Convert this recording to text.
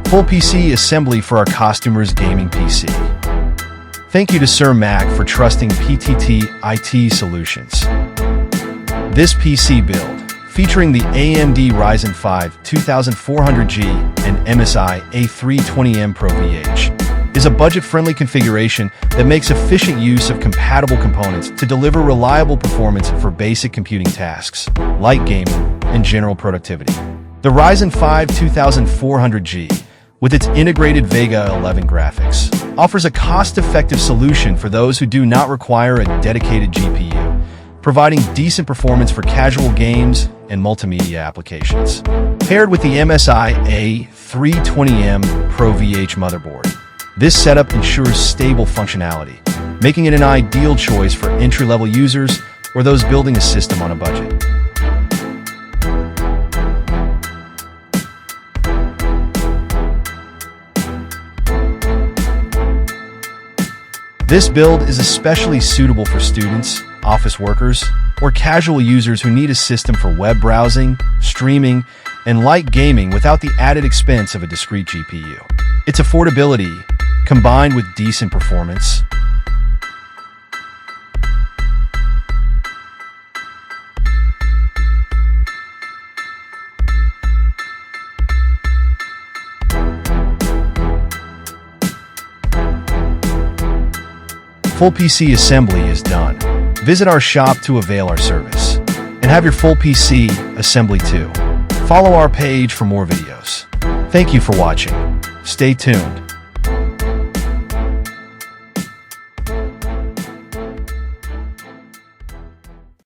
Full PC assembly for our customers' gaming PC. Thank you to Sir Mac for trusting PTT IT Solutions. This PC build, featuring the AMD Ryzen 5 2400G and MSI A320M Pro VH, is a budget-friendly configuration that makes efficient use of compatible components to deliver reliable performance for basic computing tasks, light gaming, and general productivity. The Ryzen 5 2400G, with its integrated Vega 11 graphics, offers a cost-effective solution for those who do not require a dedicated GPU, providing decent performance for casual games and multimedia applications. Paired with the MSI A320M Pro VH motherboard, this setup ensures stable functionality, making it an ideal choice for entry-level users or those building a system on a budget. This build is especially suitable for students, office workers, or casual users who need a system for web browsing, streaming, and light gaming without the added expense of a discrete GPU. Its affordability, combined with decent performance, full PC assembly is done. Visit our shop to avail our service. And have your full PC assembly too. Follow our page for more videos. Thank you for watching. Stay tuned.